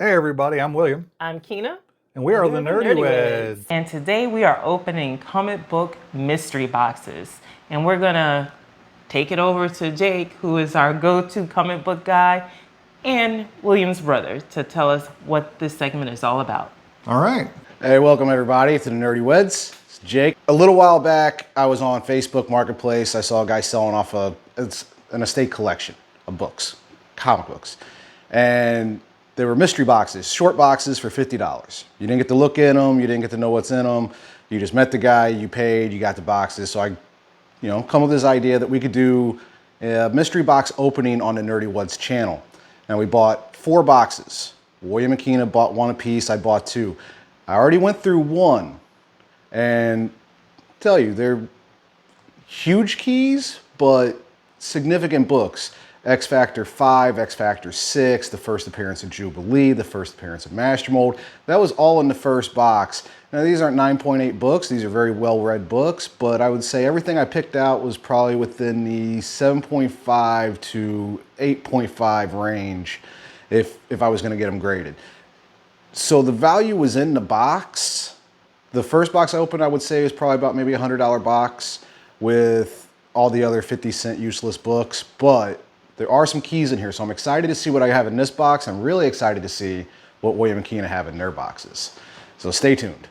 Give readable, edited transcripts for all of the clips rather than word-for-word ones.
Hey everybody, I'm William. I'm Kina. And we are the Nerdy Weds. And today we are opening comic book mystery boxes. And we're gonna take it over to Jake, who is our go-to comic book guy, and William's brother, to tell us what this segment is all about. All right. Hey, welcome everybody to the Nerdy Weds. It's Jake. A little while back, I was on Facebook Marketplace. I saw a guy selling off it's an estate collection of books, comic books. And they were mystery boxes, short boxes for $50. You didn't get to look in them, you didn't get to know what's in them. You just met the guy, you paid, you got the boxes. So I, come up with this idea that we could do a mystery box opening on the Nerdy Weds channel. And we bought 4 boxes. William and Kina bought one apiece, I bought 2. I already went through one, and tell you, they're huge keys, but significant books. X Factor 5, X Factor 6, the first appearance of Jubilee, the first appearance of Master Mold. That was all in the first box. Now these aren't 9.8 books, these are very well-read books, but I would say everything I picked out was probably within the 7.5 to 8.5 range if I was gonna get them graded. So the value was in the box. The first box I opened, I would say, was probably about maybe a $100 box with all the other 50-cent useless books, but there are some keys in here, so I'm excited to see what I have in this box. I'm really excited to see what William and Kina have in their boxes. So stay tuned.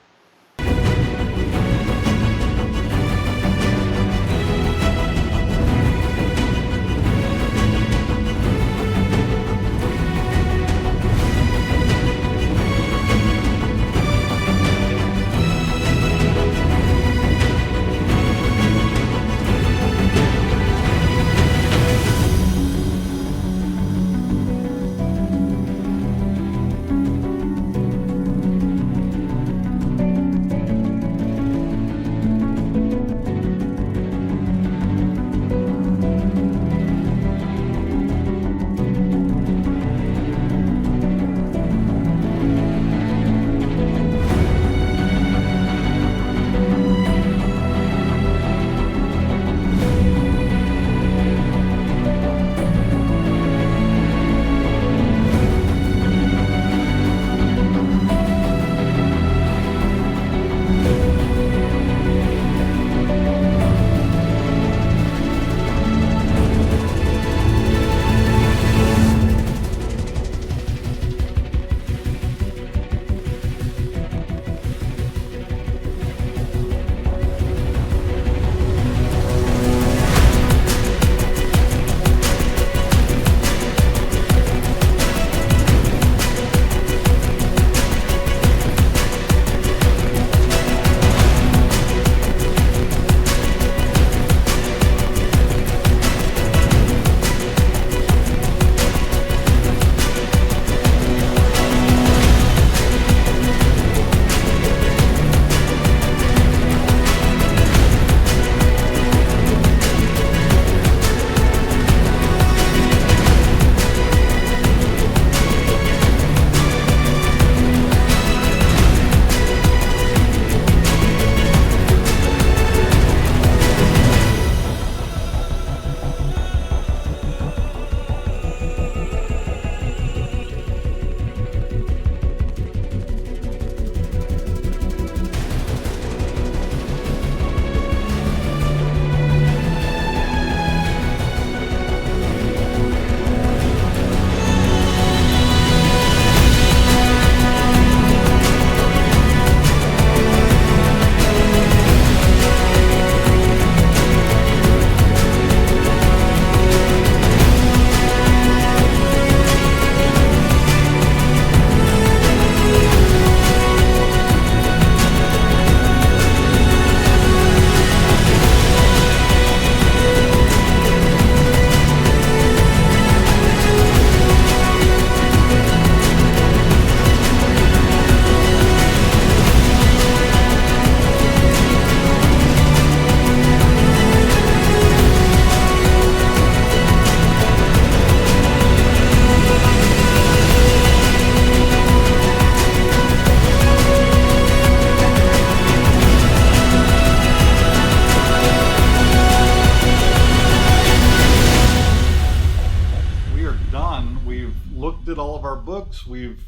we've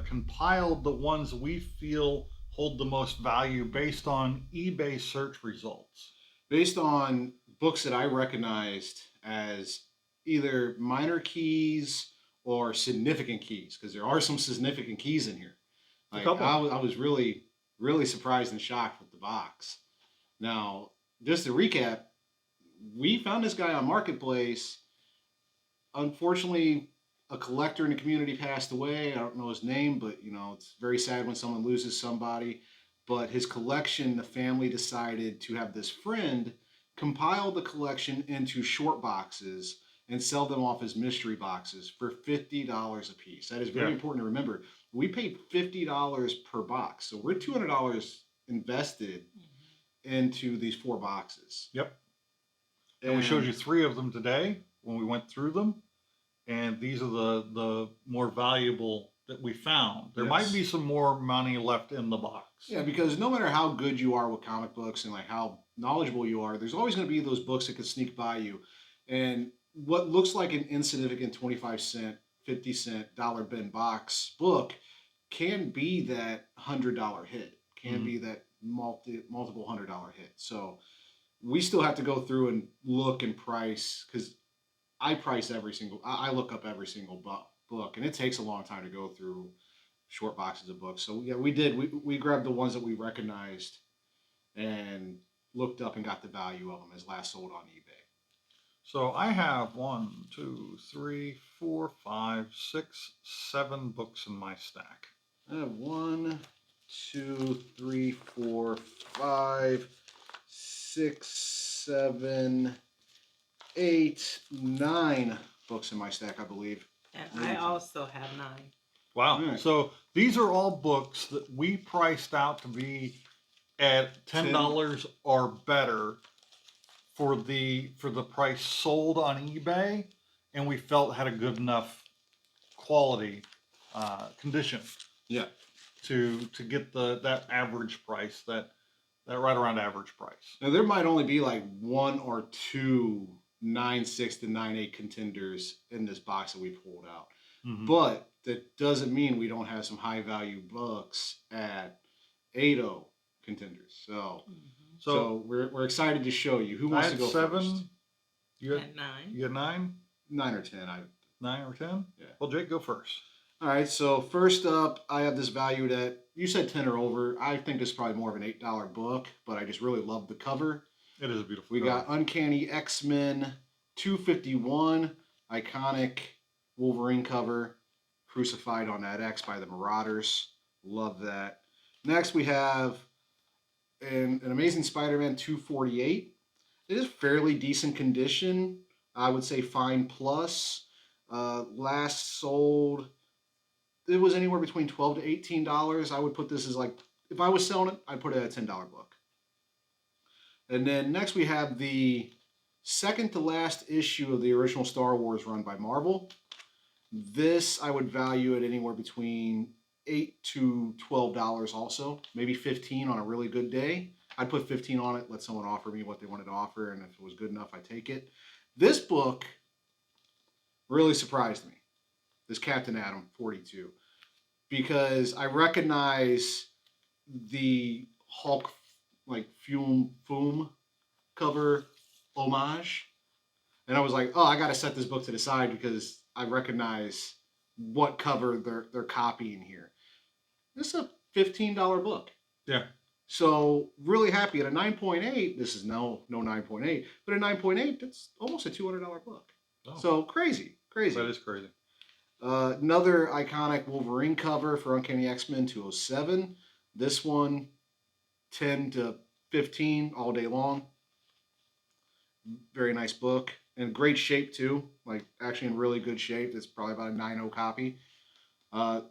compiled the ones we feel hold the most value based on eBay search results. Based on books that I recognized as either minor keys or significant keys, because there are some significant keys in here. A Like couple. I was really, really surprised and shocked with the box. Now, just to recap, we found this guy on Marketplace. Unfortunately, a collector in the community passed away. I don't know his name, but it's very sad when someone loses somebody. But his collection, the family decided to have this friend compile the collection into short boxes and sell them off as mystery boxes for $50 a piece. That is very important to remember. We paid $50 per box, so we're $200 invested into these 4 boxes. Yep. And we showed you 3 of them today when we went through them. And these are the more valuable that we found. There might be some more money left in the box. Yeah, because no matter how good you are with comic books and like how knowledgeable you are, there's always going to be those books that could sneak by you. And what looks like an insignificant 25-cent, 50-cent dollar bin box book can be that $100 hit, can be that multiple $100 hit. So we still have to go through and look and price, because I look up every single book, and it takes a long time to go through short boxes of books. So yeah, we grabbed the ones that we recognized and looked up and got the value of them as last sold on eBay. So I have 1, 2, 3, 4, 5, 6, 7 books in my stack. I have 1, 2, 3, 4, 5, 6, 7, 8, 9 books in my stack, I believe. And I also have 9. Wow. Right. So these are all books that we priced out to be at $10 or better for the price sold on eBay, and we felt had a good enough quality condition. Yeah. To get that average price, that right around average price. Now there might only be like 1 or 2 9.6 to 9.8 contenders in this box that we pulled out. But that doesn't mean we don't have some high value books at 8.0 contenders. So we're excited to show you. Who wants to go 7. first? You had At 9. You had 9? 9 or 10. 9 or 10? Yeah. Well, Jake, go first. All right, so first up, I have this valued at, you said 10 or over. I think this is probably more of an $8 book, but I just really love the cover. It is a beautiful We cover. got Uncanny X-Men 251, iconic Wolverine cover, crucified on that X by the Marauders. Love that. Next, we have an Amazing Spider-Man 248. It is fairly decent condition. I would say fine plus. Last sold, it was anywhere between $12 to $18. I would put this as like, if I was selling it, I'd put it at a $10 book. And then next we have the second to last issue of the original Star Wars run by Marvel. This I would value at anywhere between $8 to $12 also, maybe 15 on a really good day. I'd put 15 on it, let someone offer me what they wanted to offer, and if it was good enough, I'd take it. This book really surprised me, this Captain Atom 42, because I recognize the Hulk like fume cover homage, and I was like, oh, I got to set this book to the side because I recognize what cover they're copying here. This is a $15 book. Yeah. So really happy at a 9.8. This is no 9.8, but a 9.8, that's almost a $200 book. Oh. So crazy. That is crazy. Another iconic Wolverine cover for Uncanny X-Men 207. This one, 10 to 15 all day long. Very nice book. And great shape too. Like actually in really good shape. It's probably about a 9.0 copy.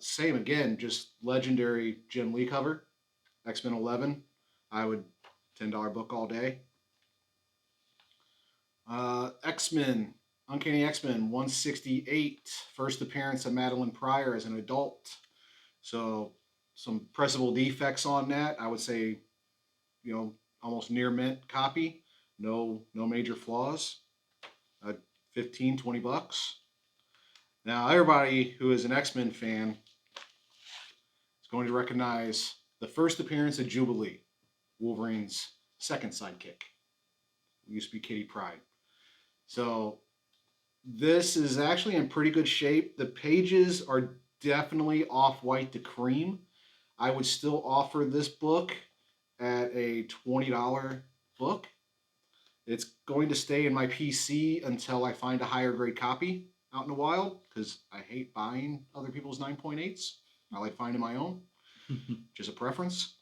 Same again, just legendary Jim Lee cover. X-Men 11. I would $10 book all day. X-Men, Uncanny X-Men 168. First appearance of Madeline Pryor as an adult. So some pressable defects on that. I would say, almost near mint copy. No major flaws. 15, 20 bucks. Now, everybody who is an X-Men fan is going to recognize the first appearance of Jubilee, Wolverine's second sidekick. It used to be Kitty Pryde. So this is actually in pretty good shape. The pages are definitely off-white to cream. I would still offer this book at a $20 book. It's going to stay in my PC until I find a higher grade copy out in the wild because I hate buying other people's 9.8s. I like finding my own, just a preference.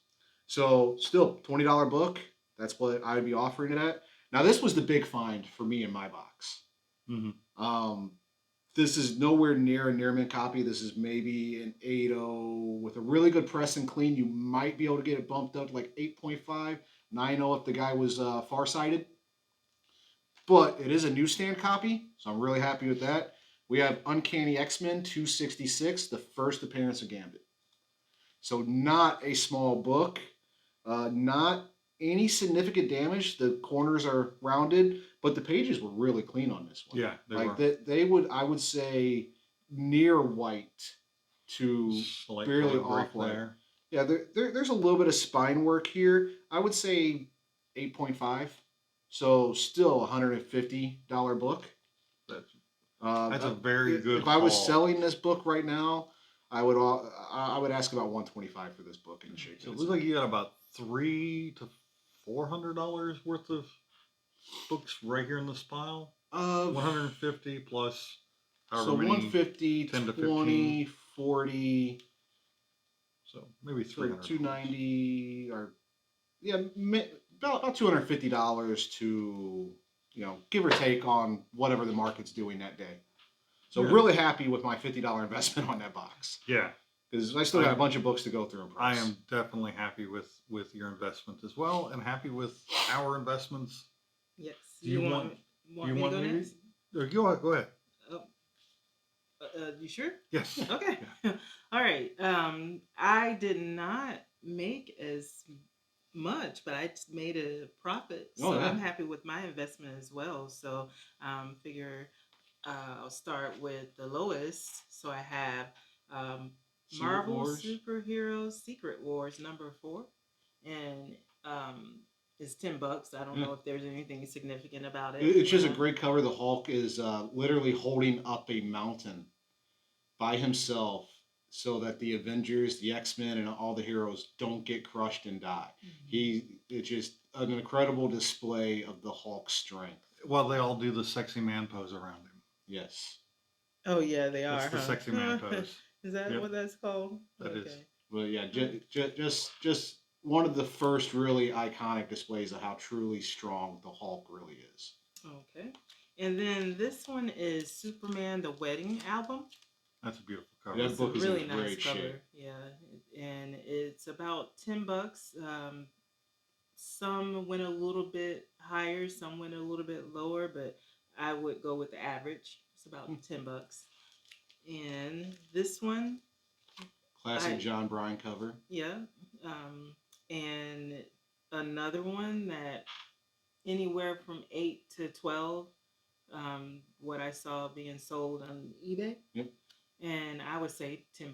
So still $20 book. That's what I would be offering it at. Now this was the big find for me in my box. Mm-hmm. This is nowhere near a near mint copy. This is maybe an 8.0 with a really good press and clean. You might be able to get it bumped up to like 8.5, 9.0 if the guy was farsighted. But it is a newsstand copy, so I'm really happy with that. We have Uncanny X-Men 266, the first appearance of Gambit. So not a small book, not any significant damage. The corners are rounded, but the pages were really clean on this one. Yeah, they would, I would say, near white to Slight barely color break off white. there. Yeah, there's a little bit of spine work here. I would say 8.5. So still $150 book. That's a very good If I was haul. selling this book right now, I would ask about $125 for this book in the shape. So it looks like you got about $300 to $400 worth of books right here in this pile. 150 plus however so many. 150, 10 to 20, 15. 40. So maybe 300. 290 or yeah, about $250 to, give or take on whatever the market's doing that day. So Yeah. really happy with my $50 investment on that box. Yeah. Because I still got a bunch of books to go through and price. I am definitely happy with your investment as well, and happy with our investments. Yes. Do you want me to go next? Go ahead. You sure? Yes. Okay. Yeah. All right. I did not make as much, but I made a profit, so I'm happy with my investment as well. So figure I'll start with the lowest. So I have Marvel Superheroes Secret Wars #4, and it's $10. I don't know if there's anything significant about it. It's just a great cover. The Hulk is literally holding up a mountain by himself so that the Avengers, the X-Men, and all the heroes don't get crushed and die. Mm-hmm. It's just an incredible display of the Hulk's strength. Well, they all do the sexy man pose around him. Yes. Oh yeah, they are. It's the sexy man pose. Is that what that's called? That is. Well, yeah, just one of the first really iconic displays of how truly strong the Hulk really is. Okay. And then this one is Superman: The Wedding Album. That's a beautiful cover. That book is really in nice great cover. shape. Yeah, and it's about $10. Some went a little bit higher, some went a little bit lower, but I would go with the average. It's about $10. And this one, classic John Bryan cover. Yeah, and another one that anywhere from 8 to 12. What I saw being sold on eBay. Yep. And I would say $10.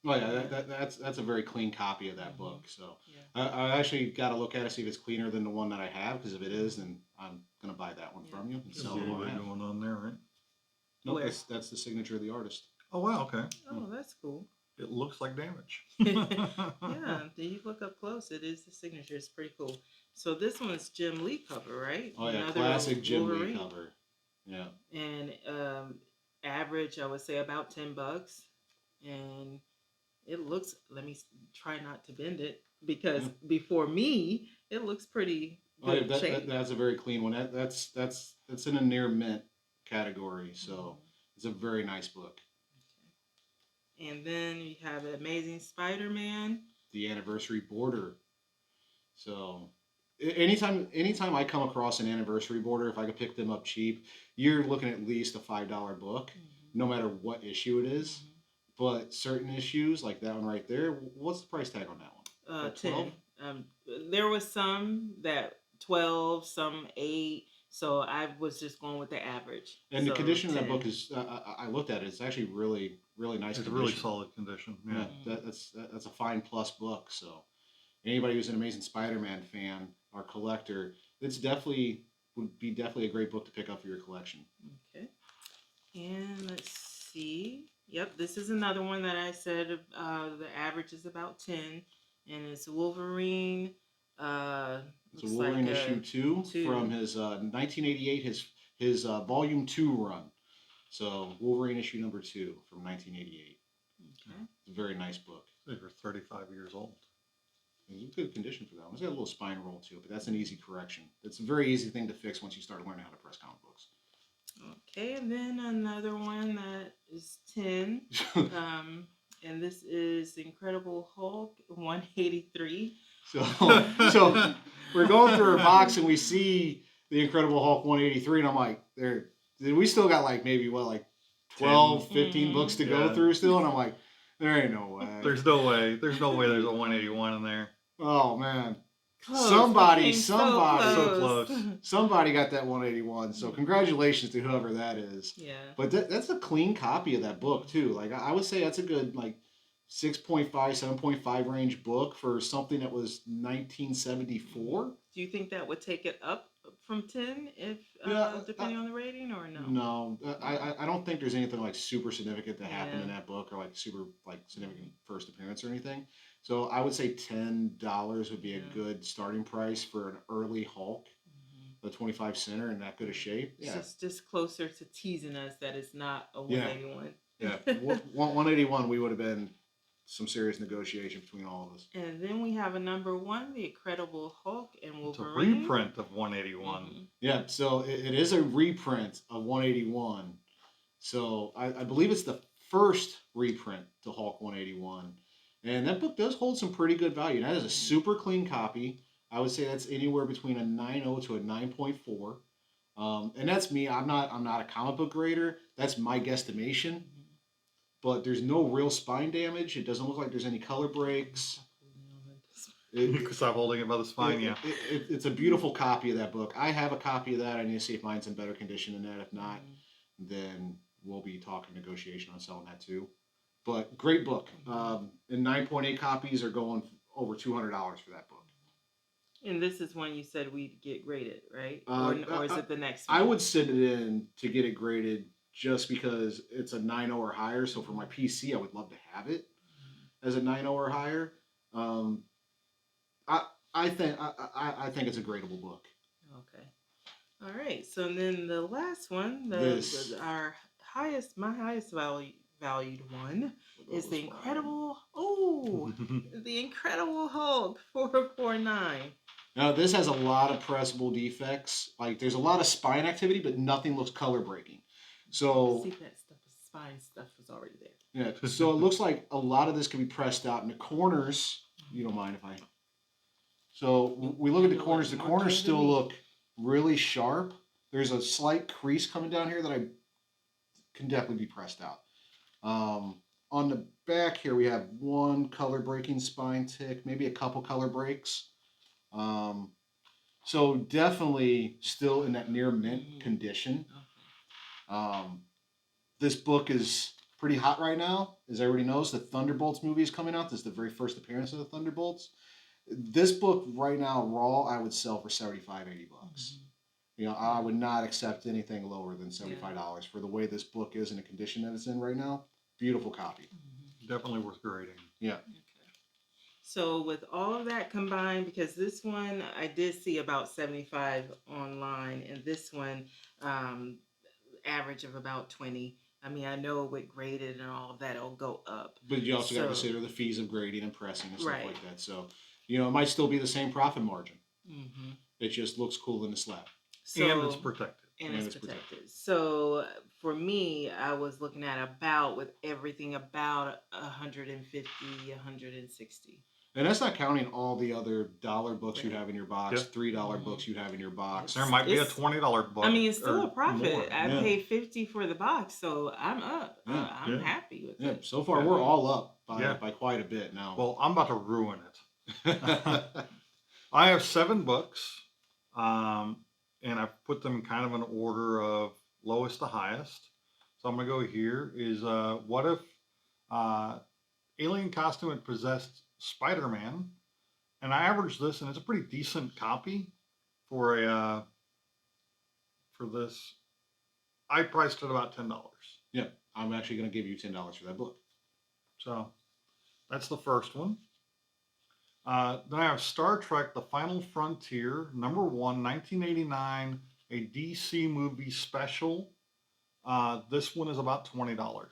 Oh yeah, that's a very clean copy of that book. So I actually got to look at it, see if it's cleaner than the one that I have. Because if it is, then I'm gonna buy that one from you. And sell the one going on there, right? No, that's the signature of the artist. Oh wow, okay. Oh, that's cool. It looks like damage. Yeah, you look up close. It is the signature. It's pretty cool. So this one's Jim Lee cover, right? Oh yeah, classic Jim Lee cover. Yeah. And average, I would say about $10, and it looks. Let me try not to bend it because before me, it looks pretty good shape. That's a very clean one. That's in a near mint category, so it's a very nice book. Okay. And then you have Amazing Spider-Man, the anniversary border. So anytime I come across an anniversary border, if I could pick them up cheap, you're looking at least a $5 book, no matter what issue it is. But certain issues like that one right there, what's the price tag on that one? 10. There was some that 12, some 8, So I was just going with the average. And the So condition of that 10. book is, I looked at it. It's actually really, really nice It's condition. really solid condition. Yeah. Yeah, that's a fine plus book. So anybody who's an Amazing Spider-Man fan or collector, it's definitely would be definitely a great book to pick up for your collection. Okay. And let's see. Yep, this is another one that I said the average is about 10. And it's Wolverine. It's a Wolverine like issue two from his 1988, his volume 2 run. So Wolverine issue number 2 from 1988. Okay. It's a very nice book. They were 35 years old. It's in good condition for that one. It's got a little spine roll to it, but that's an easy correction. It's a very easy thing to fix once you start learning how to press comic books. Okay, and then another one that is 10. And this is Incredible Hulk 183. So we're going through our box and we see the Incredible Hulk 183, and I'm like, we still got like maybe 12, 15 books to go through still, and I'm like, there ain't no way. There's no way. There's no way there's a 181 in there. Oh man. Close. Somebody So close. somebody got that 181. So congratulations to whoever that is. Yeah. But that's a clean copy of that book too. Like I would say that's a good 6.5, 7.5 range book for something that was 1974. Do you think that would take it up from 10 if depending on the rating, or no? No, I don't think there's anything super significant that happened in that book, or super significant first appearance or anything. So I would say $10 would be a good starting price for an early Hulk, the 25 center in that good of shape. Yeah, It's just closer to teasing us that it's not a 181. Yeah, 181 we would have been some serious negotiation between all of us. And then we have a number 1, The Incredible Hulk and Wolverine. It's a reprint of 181. Yeah, so it is a reprint of 181. So I believe it's the first reprint to Hulk 181. And that book does hold some pretty good value. That is a super clean copy. I would say that's anywhere between a 9.0 to a 9.4. And that's me. I'm not a comic book grader. That's my guesstimation. But there's no real spine damage. It doesn't look like there's any color breaks. Because I'm holding it by the spine, It's a beautiful copy of that book. I have a copy of that. I need to see if mine's in better condition than that. If not, then we'll be talking negotiation on selling that too. But great book. And 9.8 copies are going over $200 for that book. And this is one you said we'd get graded, right? Or is it the next one? I would send it in to get it graded just because it's a 9.0 or higher. So for my PC, I would love to have it as a 9.0 or higher. I think it's a gradable book. Okay. All right. So then the last one, my highest valued one is the Incredible. The Incredible Hulk 449. Now this has a lot of pressable defects. There's a lot of spine activity, but nothing looks color breaking. So see that stuff, the spine stuff was already there. Yeah. So it looks like a lot of this can be pressed out in the corners. You don't mind if I. So we look at the corners. The corners still look really sharp. There's a slight crease coming down here that I can definitely be pressed out. On the back here, we have one color breaking spine tick, maybe a couple color breaks. So definitely still in that near mint condition. This book is pretty hot right now. As everybody knows, the Thunderbolts movie is coming out. This is the very first appearance of the Thunderbolts. This book right now, raw, I would sell for $75, $80. I would not accept anything lower than $75 for the way this book is in the condition that it's in right now. Beautiful copy. Definitely worth grading. Yeah. Okay. So with all of that combined, because this one I did see about 75 online, and this one average of about 20. I mean, I know with graded and all of that, it'll go up. But you also got to consider the fees of grading and pressing and stuff like that. So, it might still be the same profit margin. It just looks cool in the slab. So, and it's protected. And it's protected. So for me, I was looking at about, with everything, about 150, 160. And that's not counting all the other dollar books you have in your box, $3 books you have in your box. There might be a $20 book. I mean, it's still a profit. More. I paid $50 for the box, so I'm up. I'm happy with it. So far, we're all up by quite a bit now. Well, I'm about to ruin it. I have 7 books, and and I've put them in kind of an order of lowest to highest. So I'm gonna go here is what if uh, alien costume had possessed Spider-Man, and I averaged this, and it's a pretty decent copy for a for this. I priced it about $10. Yeah, I'm actually going to give you $10 for that book. So that's the first one. Then I have Star Trek: The Final Frontier, #1, 1989, a DC movie special. This one is about $20.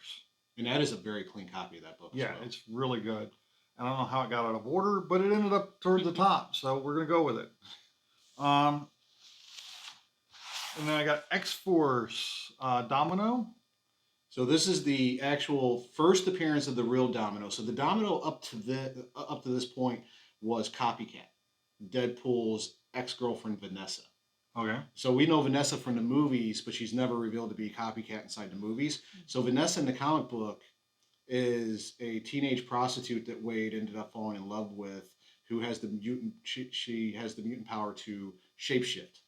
And that is a very clean copy of that book. Yeah, as well. it's really good. I don't know how it got out of order, but it ended up towards the top, so we're gonna go with it. And then I got X Force Domino. So this is the actual first appearance of the real Domino. So the Domino up to this point was Copycat, Deadpool's ex-girlfriend Vanessa. Okay. So we know Vanessa from the movies, but she's never revealed to be Copycat inside the movies. So Vanessa in the comic book is a teenage prostitute that Wade ended up falling in love with, who has the mutant. She has the mutant power to shapeshift.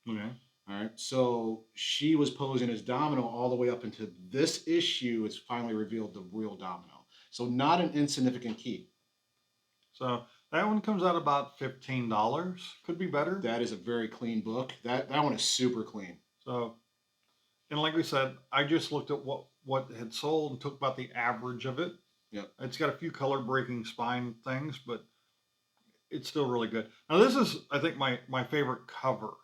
Okay. All right. So she was posing as Domino all the way up into this issue. It's finally revealed the real Domino. So not an insignificant key. So that one comes out about $15. Could be better. That is a very clean book. That one is super clean. So, and like we said, I just looked at what had sold and took about the average of it. Yep. It's got a few color breaking spine things, but it's still really good. Now this is, I think, my favorite cover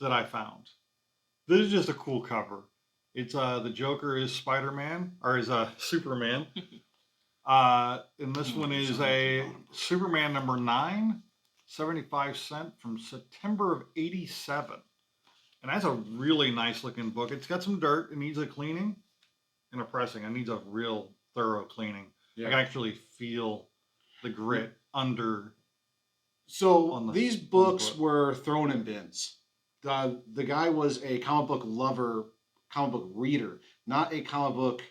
that I found. This is just a cool cover. It's the Joker is Spider-Man, or is Superman. And this one is a Superman #9, 75 cents from September of '87. And that's a really nice looking book. It's got some dirt. It needs a cleaning and a pressing. It needs a real thorough cleaning. Yeah. I can actually feel the grit under. So these books were thrown in bins. The guy was a comic book lover, comic book reader, not a comic book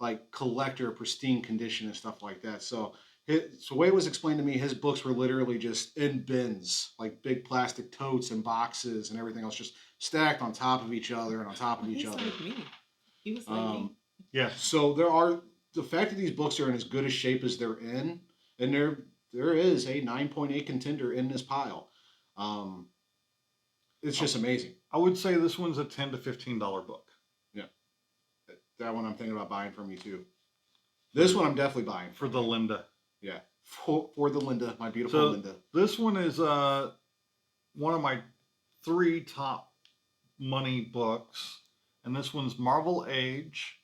like collector, pristine condition and stuff like that. So the way it was explained to me, his books were literally just in bins, like big plastic totes and boxes and everything else, just stacked on top of each other and on top of each other. Like me. He was like me. Yeah. So the fact that these books are in as good a shape as they're in, and there is a 9.8 contender in this pile. It's just amazing. I would say this one's a $10 to $15 book. Yeah. That one I'm thinking about buying from you too. This one I'm definitely buying for the Linda. Yeah. For the Linda, my beautiful Linda. This one is one of my 3 top money books. And this one's Marvel Age.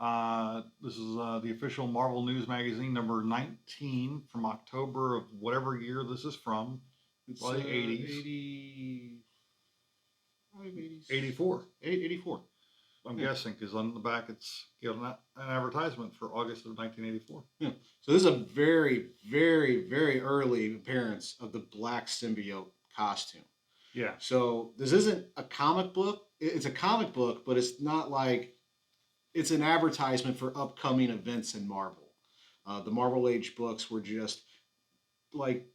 This is the official Marvel News Magazine #19 from October of whatever year this is from. It's probably 80s. 84. 84. I'm guessing, because on the back it's an advertisement for August of 1984. Yeah. So this is a very, very, very early appearance of the black symbiote costume. Yeah. So this isn't a comic book. It's a comic book, but it's not like it's an advertisement for upcoming events in Marvel. The Marvel Age books were just like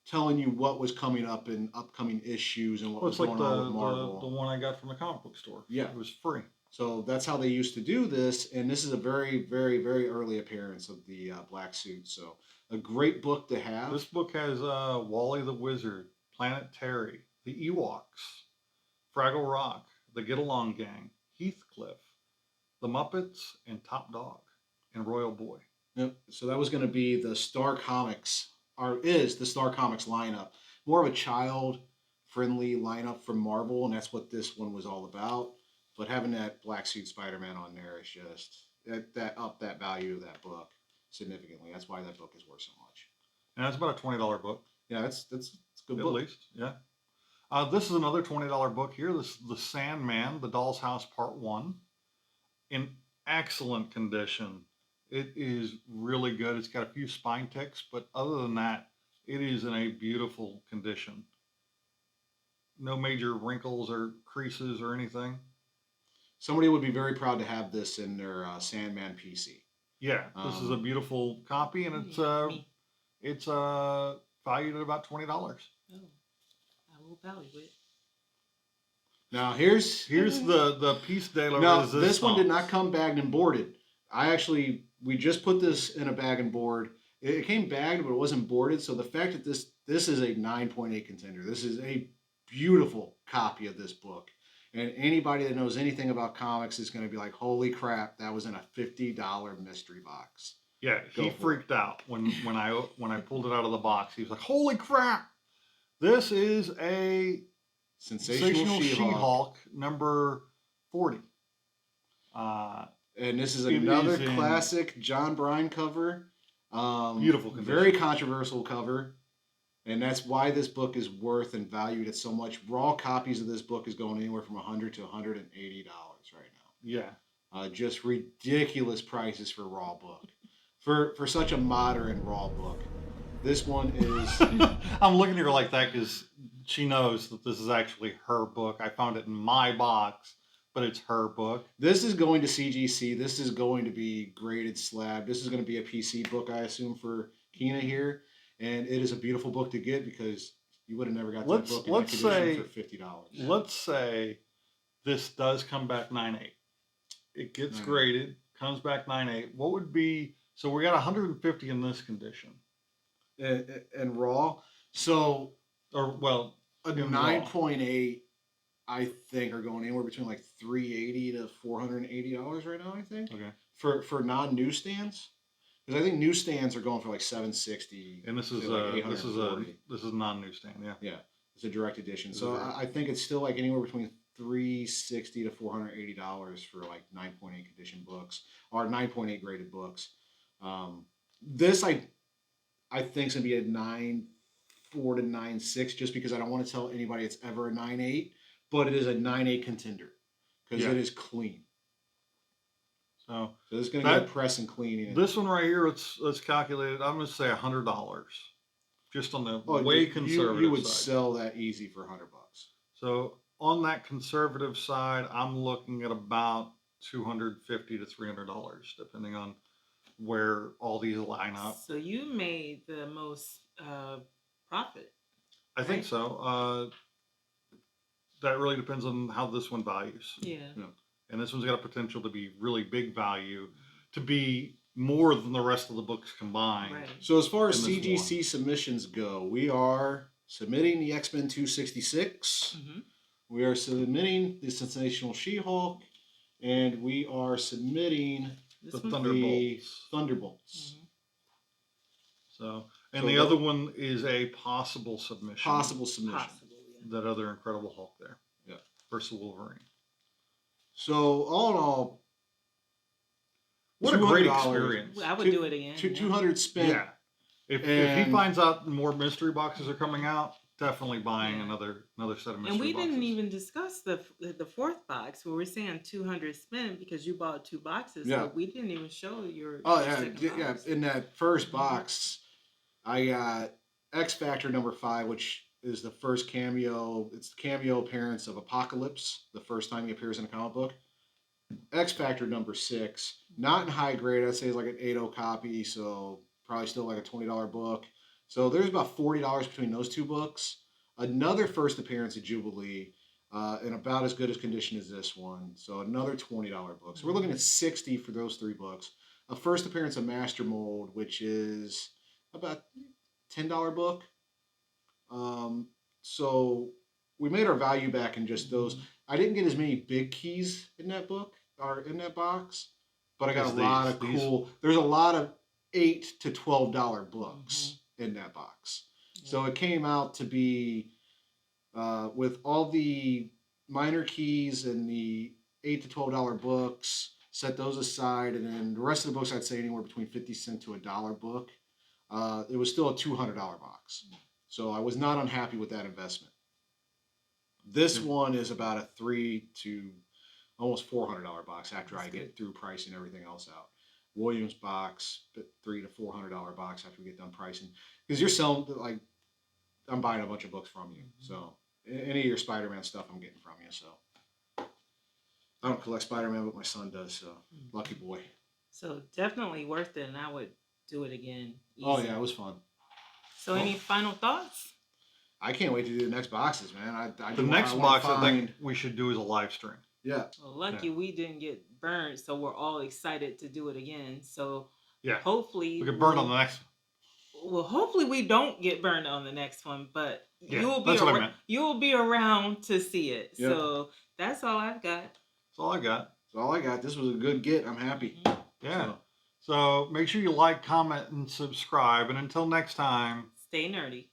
telling you what was coming up in upcoming issues and what was going on with Marvel. The one I got from the comic book store. Yeah. It was free. So that's how they used to do this, and this is a very, very, very early appearance of the black suit. So a great book to have. This book has Wally the Wizard, Planet Terry, the Ewoks, Fraggle Rock, the Get Along Gang, Heathcliff, the Muppets, and Top Dog, and Royal Boy. Yep. So that was going to be the Star Comics, or is the Star Comics lineup. More of a child-friendly lineup from Marvel, and that's what this one was all about. But having that black suit Spider-Man on there is just that up that value of that book significantly. That's why that book is worth so much. And it's about a $20 book. Yeah, that's a good At book. least, yeah. This is another $20 book here. This is The Sandman, The Doll's House Part 1. In excellent condition. It is really good. It's got a few spine ticks, but other than that, it is in a beautiful condition. No major wrinkles or creases or anything. Somebody would be very proud to have this in their Sandman PC. Yeah, this is a beautiful copy, and it's valued at about $20. Oh, I will value it. Now here's the piece de la now resistance. this one did not come bagged and boarded. We just put this in a bag and board. It came bagged, but it wasn't boarded. So the fact that this is a 9.8 contender. This is a beautiful copy of this book. And anybody that knows anything about comics is going to be like, holy crap, that was in a $50 mystery box. Yeah, he freaked out when I pulled it out of the box. He was like, "Holy crap! This is a Sensational She-Hulk number 40." And this is It another is in- classic John Bryan cover. Beautiful condition. Very controversial cover. And that's why this book is worth and valued at so much. Raw copies of this book is going anywhere from $100 to $180 right now. Yeah. Just ridiculous prices for raw book. For such a modern raw book. This one is... I'm looking at her like that because she knows that this is actually her book. I found it in my box, but it's her book. This is going to CGC. This is going to be graded slab. This is going to be a PC book, I assume, for Kina here. And it is a beautiful book to get because you would have never got that book in that condition for $50. Let's say this does come back 9.8. It gets 9.8. graded, comes back 9.8. What would be... So we got 150 in this condition. And raw. So... Or, well... A 9.8, I think, are going anywhere between like $380 to $480 right now, I think. Okay. For non-newsstands. Because I think newsstands are going for like $760. And this is like this is non-newsstand, yeah. Yeah, it's a direct edition. So I think it's still like anywhere between $360 to $480 for like 9.8 condition books or 9.8 graded books. This I think is gonna be a 9.4 to 9.6 just because I don't want to tell anybody it's ever a 9.8, but it is a 9.8 contender because it is clean. So this is going to get press and cleaning. This one right here, let's calculate it. I'm going to say $100, just on the way conservative You would side. sell that easy for $100. So on that conservative side, I'm looking at about $250 to $300, depending on where all these line up. So you made the most profit. I think so. That really depends on how this one values. Yeah. And this one's got a potential to be really big value, to be more than the rest of the books combined. Right. So as far as CGC submissions go, we are submitting the X-Men 266. Mm-hmm. We are submitting the Sensational She-Hulk, and we are submitting the Thunderbolts. Mm-hmm. So the other one is a possible submission. Possible submission. That other Incredible Hulk there. Yeah. Versus Wolverine. So all in all, what a great experience! I would do it again. $200 spent. Yeah. If he finds out more mystery boxes are coming out, definitely buying another set of mystery boxes. And we didn't even discuss the fourth box where we're saying 200 spent because you bought 2 boxes. Yeah. So we didn't even show your. Oh your yeah, second yeah. box. In that first box, I got X Factor number 5, which is the first cameo. It's the cameo appearance of Apocalypse, the first time he appears in a comic book. X Factor number 6, not in high grade. I'd say it's like an 8.0 copy, so probably still like a $20 book. So there's about $40 between those 2 books. Another first appearance of Jubilee, in about as good as condition as this one. So another $20 book. So we're looking at $60 for those 3 books. A first appearance of Master Mold, which is about $10 book. So we made our value back in just those. I didn't get as many big keys in that book or in that box, but I got a lot of cool. There's a lot of $8 to $12 books in that box. Yeah. So it came out to be with all the minor keys and the $8 to $12 books. Set those aside, and then the rest of the books I'd say anywhere between 50 cents to $1 book. It was still a $200 box. So I was not unhappy with that investment. This one is about a $300 to almost $400 box after I get through pricing everything else out. Williams box, $300 to $400 box after we get done pricing. Because you're selling, like, I'm buying a bunch of books from you. So any of your Spider-Man stuff I'm getting from you. So I don't collect Spider-Man, but my son does. So lucky boy. So definitely worth it, and I would do it again. Easy. Oh yeah, it was fun. So any final thoughts? I can't wait to do the next boxes, man. The next box I think we should do is a live stream. Yeah. Well, lucky we didn't get burned, so we're all excited to do it again. So Yeah. hopefully We get burned on the next one. Well, hopefully we don't get burned on the next one, but Yeah, you'll be around to see it. Yep. So that's all I've got. That's all I got. That's all I got. This was a good get. I'm happy. Yeah. So make sure you like, comment, and subscribe. And until next time, Stay nerdy.